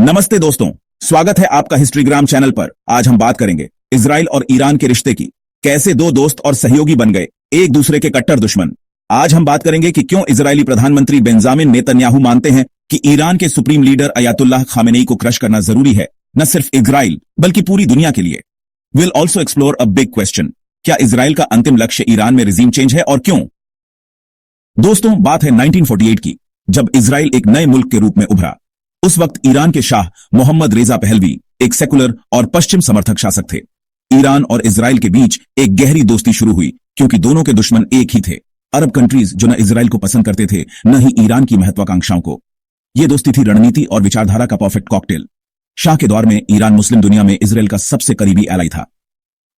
नमस्ते दोस्तों, स्वागत है आपका हिस्ट्रीग्राम चैनल पर। आज हम बात करेंगे इजराइल और ईरान के रिश्ते की। कैसे दो दोस्त और सहयोगी बन गए एक दूसरे के कट्टर दुश्मन। आज हम बात करेंगे कि क्यों इजरायली प्रधानमंत्री बेंजामिन नेतन्याहू मानते हैं कि ईरान के सुप्रीम लीडर अयातुल्लाह खामेनेई को क्रश करना जरूरी है, न सिर्फ इजराइल बल्कि पूरी दुनिया के लिए। Will also explore a big question, क्या इजराइल का अंतिम लक्ष्य ईरान में रिजीम चेंज है और क्यों। दोस्तों, बात है 1948 की, जब इजराइल एक नए मुल्क के रूप में उभरा। उस वक्त ईरान के शाह मोहम्मद रेजा पहलवी एक सेकुलर और पश्चिम समर्थक शासक थे। ईरान और इजराइल के बीच एक गहरी दोस्ती शुरू हुई क्योंकि दोनों के दुश्मन एक ही थे, अरब कंट्रीज जो न इजराइल को पसंद करते थे न ही ईरान की महत्वाकांक्षाओं को। यह दोस्ती थी रणनीति और विचारधारा का परफेक्ट कॉकटेल। शाह के दौर में ईरान मुस्लिम दुनिया में इजराइल का सबसे करीबी एलाई था।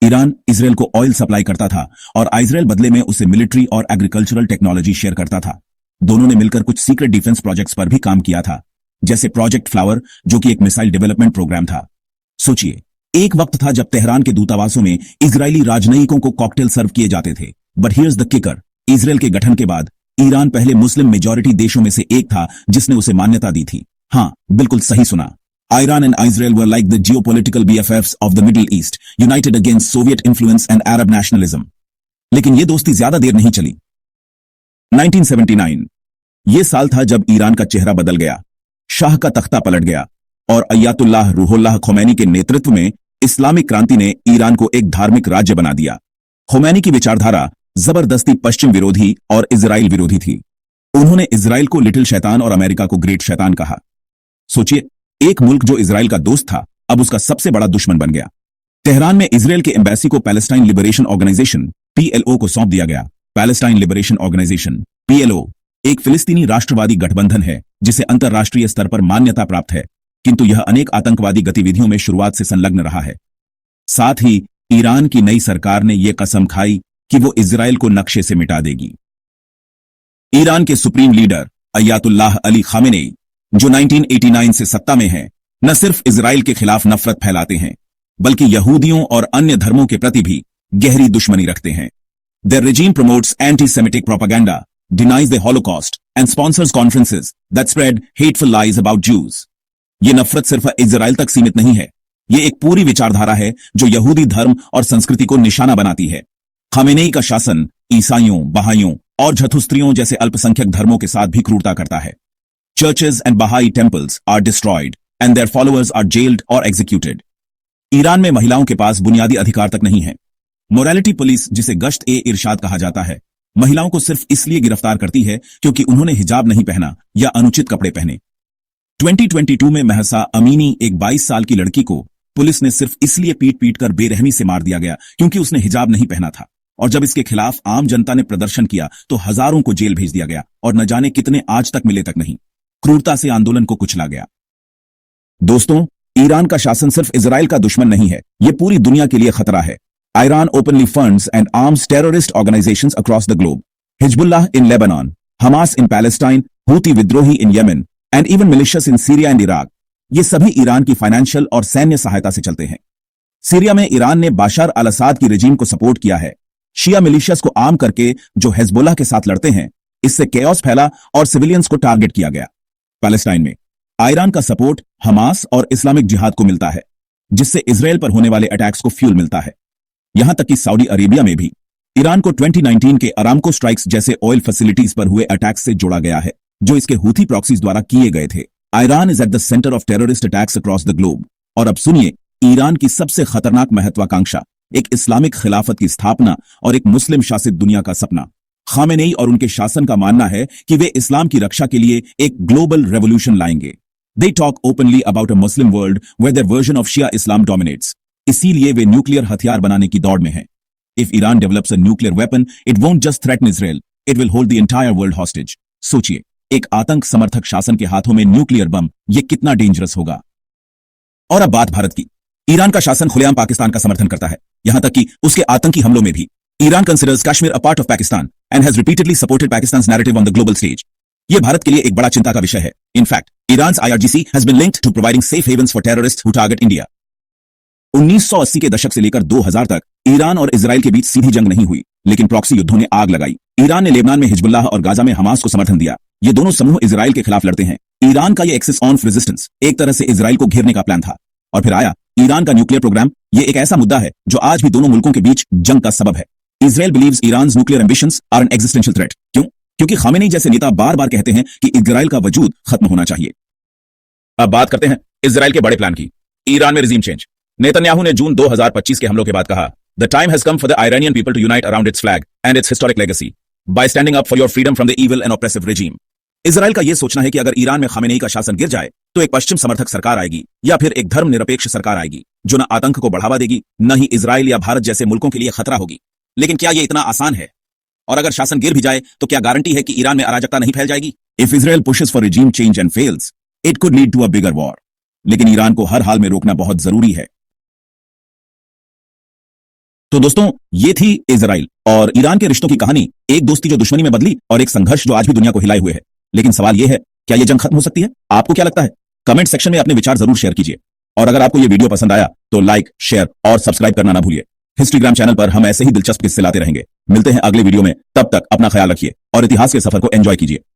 ईरान इजराइल को ऑयल सप्लाई करता था और इजराइल बदले में उसे मिलिट्री और एग्रीकल्चरल टेक्नोलॉजी शेयर करता था। दोनों ने मिलकर कुछ सीक्रेट डिफेंस प्रोजेक्ट्स पर भी काम किया था, जैसे प्रोजेक्ट फ्लावर, जो कि एक मिसाइल डेवलपमेंट प्रोग्राम था। सोचिए, एक वक्त था जब तेहरान के दूतावासों में इजरायली राजनयिकों को कॉकटेल सर्व किए जाते थे। But here's the kicker, Israel के गठन के बाद ईरान पहले मुस्लिम मेजॉरिटी देशों में से एक था जिसने उसे मान्यता दी थी। हाँ, बिल्कुल सही सुना। Iran and Israel were like the geopolitical BFFs of the Middle East, united against Soviet influence and Arab nationalism. लेकिन ये दोस्ती ज्यादा देर नहीं चली। 1979 ये साल था जब ईरान का चेहरा बदल गया, शाह का तख्ता पलट गया और अयातुल्लाह रूहुल्लाह खोमैनी के नेतृत्व में इस्लामिक क्रांति ने ईरान को एक धार्मिक राज्य बना दिया। खोमैनी की विचारधारा जबरदस्ती पश्चिम विरोधी और इजराइल विरोधी थी। उन्होंने इजराइल को लिटिल शैतान और अमेरिका को ग्रेट शैतान कहा। सोचिए, एक मुल्क जो इजराइल का दोस्त था अब उसका सबसे बड़ा दुश्मन बन गया। तेहरान में इजराइल के एम्बेसी को पैलेस्टाइन लिबरेशन ऑर्गेनाइजेशन पीएलओ को सौंप दिया गया। पैलेस्टाइन लिबरेशन ऑर्गेनाइजेशन पीएलओ एक फिलिस्तीनी राष्ट्रवादी गठबंधन है जिसे अंतर्राष्ट्रीय स्तर पर मान्यता प्राप्त है, किंतु यह अनेक आतंकवादी गतिविधियों में शुरुआत से संलग्न रहा है। साथ ही ईरान की नई सरकार ने यह कसम खाई कि वो इजराइल को नक्शे से मिटा देगी। ईरान के supreme leader Ayatollah Ali Khamenei, जो 1989 से सत्ता में हैं, न सिर्फ इजराइल के खिलाफ नफरत फैलाते हैं बल्कि यहूदियों और अन्य धर्मों के प्रति भी गहरी दुश्मनी रखते हैं। Their regime promotes anti-Semitic propaganda, denies the Holocaust, and sponsors conferences that spread hateful lies about Jews. ये नफरत सिर्फ इजराइल तक सीमित नहीं है, ये एक पूरी विचारधारा है जो यहूदी धर्म और संस्कृति को निशाना बनाती है। खामेनेई का शासन ईसाइयों, बहाइयों और झथुस्त्रियों जैसे अल्पसंख्यक धर्मों के साथ भी क्रूरता करता है। Churches and Baha'i temples are destroyed and their followers are jailed or executed. Iran में महिलाओं के पास बुनियादी अधिकार तक नहीं है। मोरालिटी पुलिस, जिसे गश्त-ए-इरशाद कहा जाता है, महिलाओं को सिर्फ इसलिए गिरफ्तार करती है क्योंकि उन्होंने हिजाब नहीं पहना या अनुचित कपड़े पहने। 2022 में महसा अमीनी, एक 22 साल की लड़की को पुलिस ने सिर्फ इसलिए पीट कर बेरहमी से मार दिया गया क्योंकि उसने हिजाब नहीं पहना था, और जब इसके खिलाफ आम जनता ने प्रदर्शन किया तो हजारों को जेल भेज दिया गया और न जाने कितने आज तक मिले तक नहीं। क्रूरता से आंदोलन को कुचला गया। दोस्तों, ईरान का शासन सिर्फ इजराइल का दुश्मन नहीं है, यह पूरी दुनिया के लिए खतरा है। Iran openly funds and arms terrorist organizations across the globe. Hezbollah in Lebanon, Hamas in Palestine, Houthi विद्रोही in Yemen, and even militias in Syria and Iraq. ये सभी ईरान की फाइनेंशियल और सैन्य सहायता से चलते हैं। सीरिया में ईरान ने बाशार अल असाद की रेजिम को सपोर्ट किया है। शिया मिलिशियस को आर्म करके जो हेजबोल्लाह के साथ लड़ते हैं, इससे केओस फैला और सिविलियंस को टारगेट किया गया। पैलेस्टाइन में ईरान का सपोर्ट हमास और इस्लामिक जिहाद को मिलता है, जिससे इजराइल पर होने वाले अटैक्स को फ्यूल मिलता है। यहां तक कि सऊदी अरेबिया में भी ईरान को 2019 के अरामको स्ट्राइक्स जैसे ऑयल फैसिलिटीज पर हुए अटैक्स से जोड़ा गया है, जो इसके हूथी प्रॉक्सीज द्वारा किए गए थे। Iran is at the centre of terrorist attacks across the globe. और अब सुनिए, ईरान की सबसे खतरनाक महत्वाकांक्षा, एक इस्लामिक खिलाफत की स्थापना और एक मुस्लिम शासित दुनिया का सपना। खामेनेई और उनके शासन का मानना है कि वे इस्लाम की रक्षा के लिए एक ग्लोबल रेवोल्यूशन लाएंगे। They talk openly about a Muslim world where their version of Shia Islam dominates. इसीलिए वे न्यूक्लियर हथियार बनाने की दौड़ में हैं। If Iran develops a nuclear weapon, it won't just threaten Israel, it will hold the entire world hostage. सोचिए, एक आतंक समर्थक शासन के हाथों में न्यूक्लियर बम, ये कितना डेंजरस होगा। और अब बात भारत की। ईरान का शासन खुलेआम पाकिस्तान का समर्थन करता है, यहां तक कि उसके आतंकी हमलों में भी। Iran considers Kashmir a part of Pakistan and has repeatedly supported Pakistan's narrative on the global stage. यह भारत के लिए एक बड़ा चिंता का विषय है। In fact, Iran's IRGC has been linked to providing safe havens for terrorists who target India. 1980 के दशक से लेकर 2000 तक ईरान और इजराइल के बीच सीधी जंग नहीं हुई, लेकिन प्रॉक्सी युद्धों ने आग लगाई। ईरान ने लेबनान में हिजबुल्लाह और गाजा में हमास को समर्थन दिया। ये दोनों समूह इजराइल के खिलाफ लड़ते हैं। ईरान का ये एक्सिस ऑफ रेजिस्टेंस एक तरह से इजराइल को घेरने का प्लान था। और फिर आया ईरान का न्यूक्लियर प्रोग्राम। ये एक ऐसा मुद्दा है जो आज भी दोनों मुल्कों के बीच जंग का सबब है। Israel believes Iran's nuclear ambitions are an existential threat. क्यों? क्योंकि खामेनी जैसे नेता बार बार कहते हैं कि इजराइल का वजूद खत्म होना चाहिए। अब बात करते हैं इजराइल के बड़े प्लान की। ईरान में रिजीम चेंज। नेतन्याहू ने जून 2025 के हमलों के बाद कहा, the time has come for the Iranian people to unite around its flag and its historic legacy by standing up for your freedom from the evil and oppressive regime. Israel का यह सोचना है कि अगर ईरान में Khamenei का शासन गिर जाए तो एक पश्चिम समर्थक सरकार आएगी या फिर एक धर्मनिरपेक्ष सरकार आएगी जो न आतंक को बढ़ावा देगी, न ही इजराइल या भारत जैसे मुल्कों के लिए खतरा होगी। लेकिन क्या यह इतना आसान है? और अगर शासन गिर भी जाए तो क्या गारंटी है कि ईरान में अराजकता नहीं फैल जाएगी? If Israel pushes for regime change and fails, it could lead to a bigger war. लेकिन ईरान को हर हाल में रोकना बहुत जरूरी है। तो दोस्तों, ये थी इजराइल और ईरान के रिश्तों की कहानी। एक दोस्ती जो दुश्मनी में बदली और एक संघर्ष जो आज भी दुनिया को हिलाए हुए है। लेकिन सवाल यह है, क्या यह जंग खत्म हो सकती है? आपको क्या लगता है? कमेंट सेक्शन में अपने विचार जरूर शेयर कीजिए। और अगर आपको यह वीडियो पसंद आया तो लाइक, शेयर और सब्सक्राइब करना ना भूलिए। हिस्ट्रीग्राम चैनल पर हम ऐसे ही दिलचस्प किस्से लाते रहेंगे। मिलते हैं अगले वीडियो में। तब तक अपना ख्याल रखिए और इतिहास के सफर को एंजॉय कीजिए।